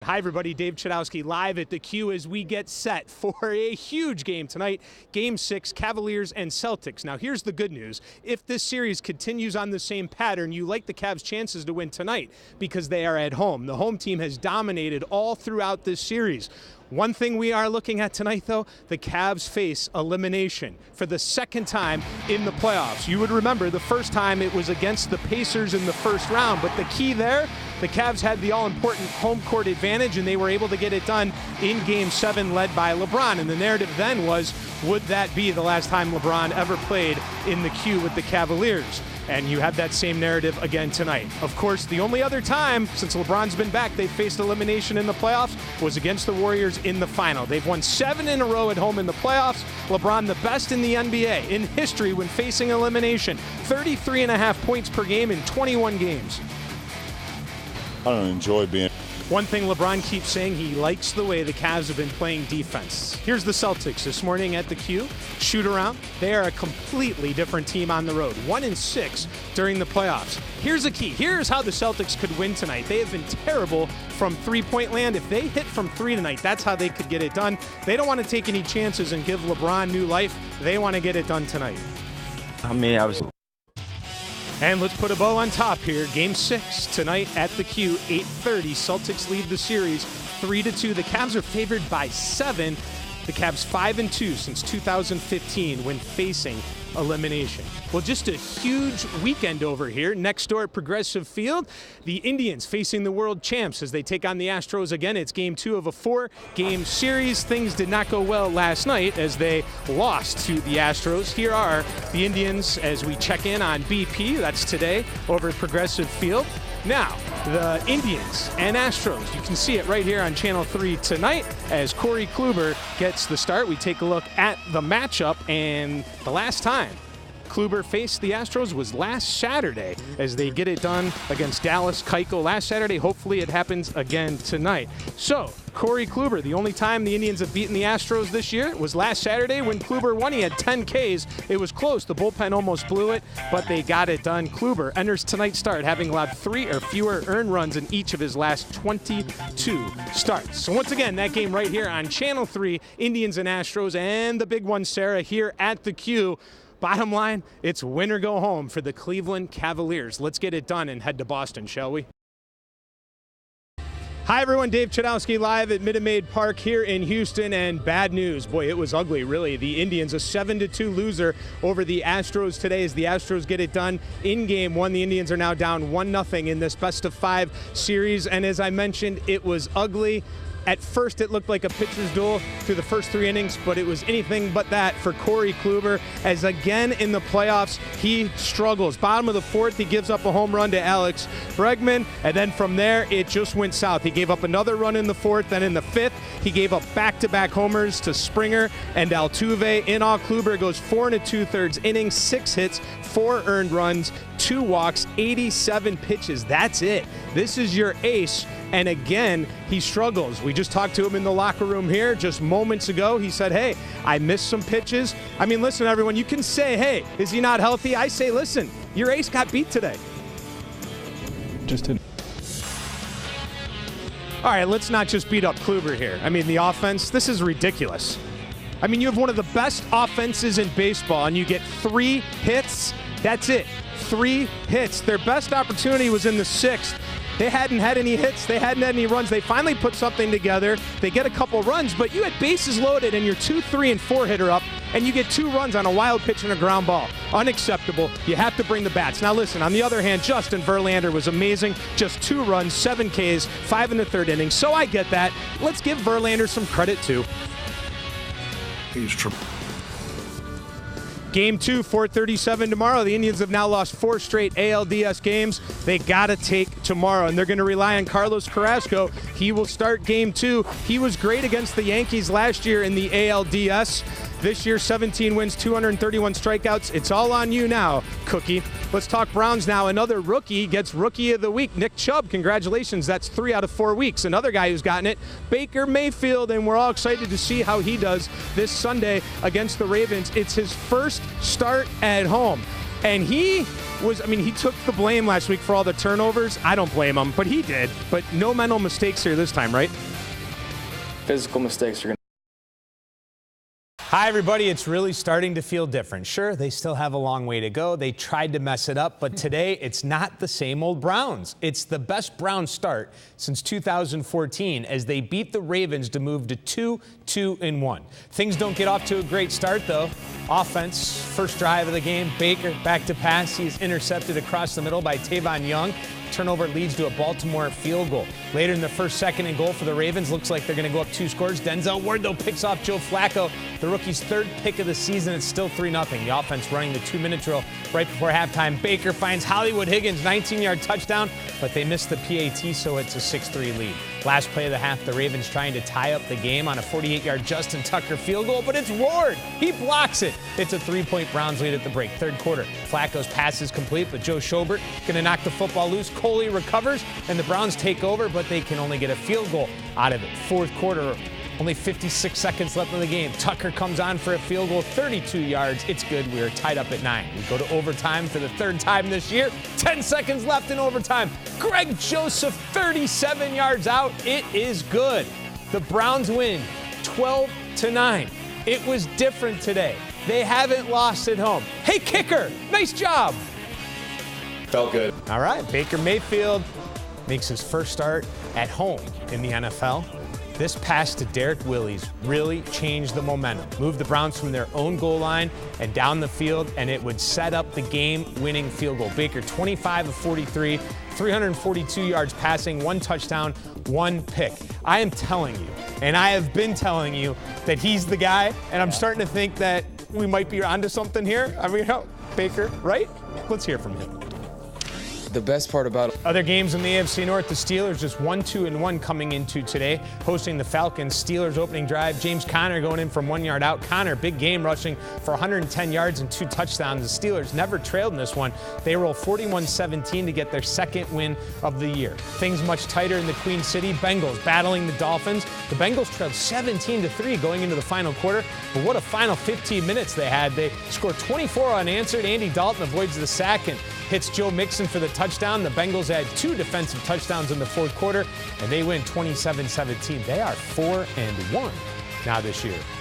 Hi, everybody. Dave Chudowski live at the Q as we get set for a huge game tonight. Game 6, Cavaliers and Celtics. Now, here's the good news. If this series continues on the same pattern, you like the Cavs' chances to win tonight because they are at home. The home team has dominated all throughout this series. One thing we are looking at tonight, though, the Cavs face elimination for the second time in the playoffs. You would remember the first time it was against the Pacers in the first round, but the key there, the Cavs had the all-important home court advantage, and they were able to get it done in Game 7 led by LeBron. And the narrative then was, would that be the last time LeBron ever played in the Q with the Cavaliers? And you have that same narrative again tonight. Of course, the only other time since LeBron's been back they've faced elimination in the playoffs was against the Warriors in the final. They've won 7 in a row at home in the playoffs. LeBron, the best in the NBA in history when facing elimination. 33.5 points per game in 21 games. I don't enjoy being... One thing LeBron keeps saying, he likes the way the Cavs have been playing defense. Here's the Celtics this morning at the Q. Shoot around. They are a completely different team on the road. 1-6 during the playoffs. Here's the key. Here's how the Celtics could win tonight. They have been terrible from three-point land. If they hit from 3 tonight, that's how they could get it done. They don't want to take any chances and give LeBron new life. They want to get it done tonight. And let's put a bow on top here. Game 6 tonight at the Q, 8:30. Celtics lead the series 3-2. The Cavs are favored by 7. The Cavs 5-2 since 2015 when facing elimination. Well, just a huge weekend over here. Next door at Progressive Field, the Indians facing the world champs as they take on the Astros again. It's game 2 of a 4-game series. Things did not go well last night as they lost to the Astros. Here are the Indians as we check in on BP. That's today over at Progressive Field. Now, the Indians and Astros, you can see it right here on Channel 3 tonight as Corey Kluber gets the start. We take a look at the matchup, and the last time Kluber faced the Astros was last Saturday as they get it done against Dallas Keuchel last Saturday. Hopefully it happens again tonight. So, Corey Kluber, the only time the Indians have beaten the Astros this year was last Saturday when Kluber won. He had 10 Ks. It was close. The bullpen almost blew it, but they got it done. Kluber enters tonight's start having allowed 3 or fewer earned runs in each of his last 22 starts. So once again, that game right here on Channel 3, Indians and Astros, and the big one, Sarah, here at the Q. Bottom line, it's win or go home for the Cleveland Cavaliers. Let's get it done and head to Boston, shall we? Hi, everyone. Dave Chudowski live at Minute Maid Park here in Houston, and bad news. Boy, it was ugly, really. The Indians, a 7-2 loser over the Astros today as the Astros get it done in Game 1. The Indians are now down 1-0 in this best-of-5 series, and as I mentioned, it was ugly. At first, it looked like a pitcher's duel through the first 3 innings, but it was anything but that for Corey Kluber, as again in the playoffs, he struggles. Bottom of the 4th, he gives up a home run to Alex Bregman, and then from there, it just went south. He gave up another run in the 4th, then in the 5th, he gave up back-to-back homers to Springer and Altuve. In all, Kluber goes 4 2/3 innings, 6 hits, 4 earned runs, 2 walks, 87 pitches. That's it. This is your ace. And again, he struggles. We just talked to him in the locker room here just moments ago. He said, hey, I missed some pitches. I mean, listen, everyone, you can say, hey, is he not healthy? I say, listen, your ace got beat today. Just did. All right, let's not just beat up Kluber here. I mean, the offense, this is ridiculous. I mean, you have one of the best offenses in baseball, and you get 3 hits. That's it. 3 hits. Their best opportunity was in the 6th. They hadn't had any hits. They hadn't had any runs. They finally put something together. They get a couple runs, but you had bases loaded and your 2, 3, and 4 hitter up, and you get 2 runs on a wild pitch and a ground ball. Unacceptable. You have to bring the bats. Now listen, on the other hand, Justin Verlander was amazing. Just 2 runs, 7 Ks, 5 in the 3rd inning. So I get that. Let's give Verlander some credit too. He's triple. Game 2, 4:37 tomorrow. The Indians have now lost 4 straight ALDS games. They got to take tomorrow, and they're going to rely on Carlos Carrasco. He will start Game 2. He was great against the Yankees last year in the ALDS. This year, 17 wins, 231 strikeouts. It's all on you now, Cookie. Let's talk Browns now. Another rookie gets Rookie of the Week. Nick Chubb, congratulations. That's 3 out of 4 weeks. Another guy who's gotten it, Baker Mayfield, and we're all excited to see how he does this Sunday against the Ravens. It's his first start at home. And he took the blame last week for all the turnovers. I don't blame him, but he did. But no mental mistakes here this time, right? Physical mistakes are going to. Hi, everybody. It's really starting to feel different. Sure, they still have a long way to go. They tried to mess it up, but today it's not the same old Browns. It's the best Browns start since 2014 as they beat the Ravens to move to 2-2-1. Things don't get off to a great start, though. Offense, first drive of the game, Baker back to pass. He is intercepted across the middle by Tavon Young. Turnover leads to a Baltimore field goal. Later in the first, second, and goal for the Ravens. Looks like they're going to go up 2 scores. Denzel Ward, though, picks off Joe Flacco, the rookie's 3rd pick of the season. It's still 3-0. The offense running the 2-minute drill right before halftime. Baker finds Hollywood Higgins, 19-yard touchdown, but they missed the PAT, so it's a 6-3 lead. Last play of the half, the Ravens trying to tie up the game on a 48-yard Justin Tucker field goal, but it's Ward. He blocks it. It's a 3-point Browns lead at the break. Third quarter, Flacco's pass is complete, but Joe Schobert going to knock the football loose. Coley recovers, and the Browns take over, but they can only get a field goal out of it. Fourth quarter, only 56 seconds left in the game. Tucker comes on for a field goal, 32 yards. It's good. We are tied up at 9. We go to overtime for the 3rd time this year. 10 seconds left in overtime. Greg Joseph, 37 yards out. It is good. The Browns win 12-9. It was different today. They haven't lost at home. Hey, kicker, nice job. Felt good. All right, Baker Mayfield makes his first start at home in the NFL. This pass to Derek Willis really changed the momentum. Moved the Browns from their own goal line and down the field, and it would set up the game-winning field goal. Baker, 25 of 43, 342 yards passing, 1 touchdown, 1 pick. I am telling you, and I have been telling you, that he's the guy, and I'm starting to think that we might be onto something here. I mean, Baker, right? Let's hear from him. The best part about Other games in the AFC North, the Steelers just 1-2-1 coming into today, hosting the Falcons. Steelers opening drive, James Conner going in from 1 yard out. Conner, big game, rushing for 110 yards and 2 touchdowns. The Steelers never trailed in this one. They roll 41-17 to get their 2nd win of the year. Things much tighter in the Queen City. Bengals battling the Dolphins. The Bengals trailed 17-3 going into the final quarter, but what a final 15 minutes they had. They scored 24 unanswered. Andy Dalton avoids the sack and hits Joe Mixon for the touchdown. The Bengals had 2 defensive touchdowns in the 4th quarter, and they win 27-17. They are 4-1 now this year.